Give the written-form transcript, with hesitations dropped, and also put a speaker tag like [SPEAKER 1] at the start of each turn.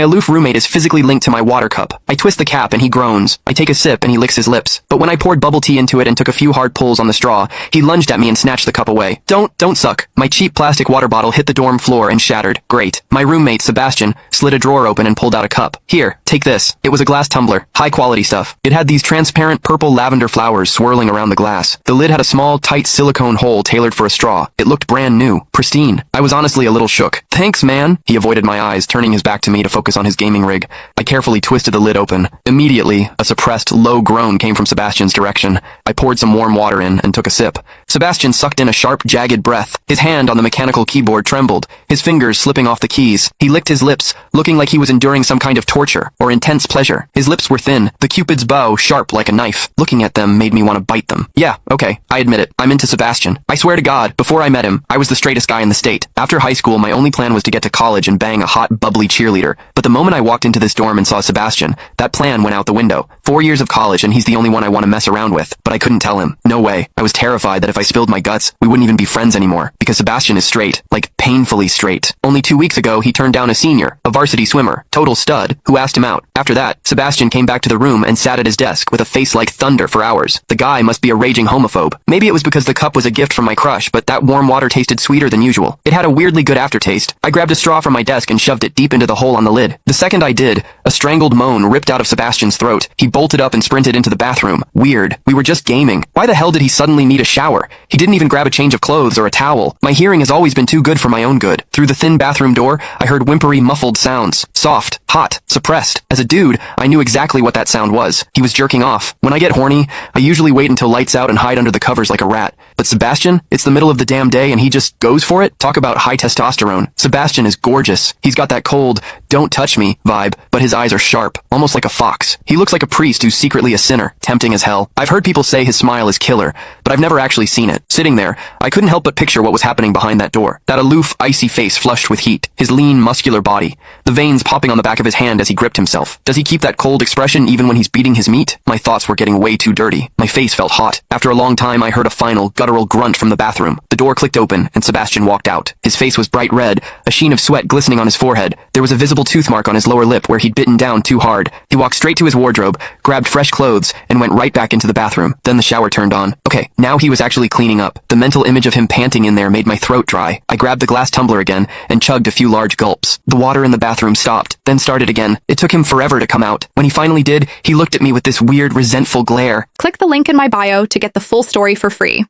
[SPEAKER 1] aloof roommate is physically linked to my water cup. I twist the cap and he groans. I take a sip and he licks his lips. But when I poured bubble tea into it and took a few hard pulls on the straw, he lunged at me and snatched the cup away. Don't suck. My cheap plastic water bottle hit the dorm floor and shattered. Great. My roommate, Sebastian, slid a drawer open and pulled out a cup. Here, take this. It was a glass tumbler. High quality stuff. It had these transparent purple lavender flowers swirling around the glass. The lid had a small, tight silicone hole tailored for a straw. It looked brand new. Pristine. I was honestly a little shook. Thanks, man. He avoided my eyes, turning his back to me to focus on his gaming rig. I carefully twisted the lid open. Immediately, a suppressed, low groan came from Sebastian's direction. I poured some warm water in and took a sip. Sebastian sucked in a sharp, jagged breath. His hand on the mechanical keyboard trembled, his fingers slipping off the keys. He licked his lips, looking like he was enduring some kind of torture or intense pleasure. His lips were thin, the Cupid's bow sharp like a knife. Looking at them made me want to bite them. Yeah, okay, I admit it. I'm into Sebastian. I swear to God, before I met him, I was the straightest guy in the state. After high school, my only plan was to get to college and bang a hot, bubbly cheerleader. But the moment I walked into this dorm and saw Sebastian, that plan went out the window. 4 years of college and he's the only one I want to mess around with. But I couldn't tell him. No way. I was terrified that if I spilled my guts, we wouldn't even be friends anymore. Because Sebastian is straight. Like, painfully straight. Only 2 weeks ago, he turned down a senior, a varsity swimmer, total stud, who asked him out. After that, Sebastian came back to the room and sat at his desk with a face like thunder for hours. The guy must be a raging homophobe. Maybe it was because the cup was a gift from my crush, but that warm water tasted sweeter than usual. It had a weirdly good aftertaste. I grabbed a straw from my desk and shoved it deep into the hole on the lid. The second I did, a strangled moan ripped out of Sebastian's throat. He bolted up and sprinted into the bathroom. Weird. We were just gaming. Why the hell did he suddenly need a shower? He didn't even grab a change of clothes or a towel. My hearing has always been too good for my own good. Through the thin bathroom door, I heard whimpery, muffled sounds. Soft, hot, suppressed. As a dude, I knew exactly what that sound was. He was jerking off. When I get horny, I usually wait until lights out and hide under the covers like a rat. But Sebastian, it's the middle of the damn day and he just goes for it? Talk about high testosterone. Sebastian is gorgeous. He's got that cold, don't touch me vibe, but his eyes are sharp, almost like a fox. He looks like a priest who's secretly a sinner, tempting as hell. I've heard people say his smile is killer, but I've never actually seen it. Sitting there, I couldn't help but picture what was happening behind that door. That aloof, icy face flushed with heat, his lean, muscular body, the veins popping on the back of his hand as he gripped himself. Does he keep that cold expression even when he's beating his meat? My thoughts were getting way too dirty. My face felt hot. After a long time, I heard a final, guttural grunt from the bathroom. The door clicked open, and Sebastian walked out. His face was bright red, a sheen of sweat glistening on his forehead. There was a visible tooth mark on his lower lip where he'd bitten down too hard. He walked straight to his wardrobe, grabbed fresh clothes, and went right back into the bathroom. Then the shower turned on. Okay, now he was actually cleaning up. The mental image of him panting in there made my throat dry. I grabbed the glass tumbler again and chugged a few large gulps. The water in the bathroom stopped, then started again. It took him forever to come out. When he finally did, he looked at me with this weird, resentful glare.
[SPEAKER 2] Click the link in my bio to get the full story for free.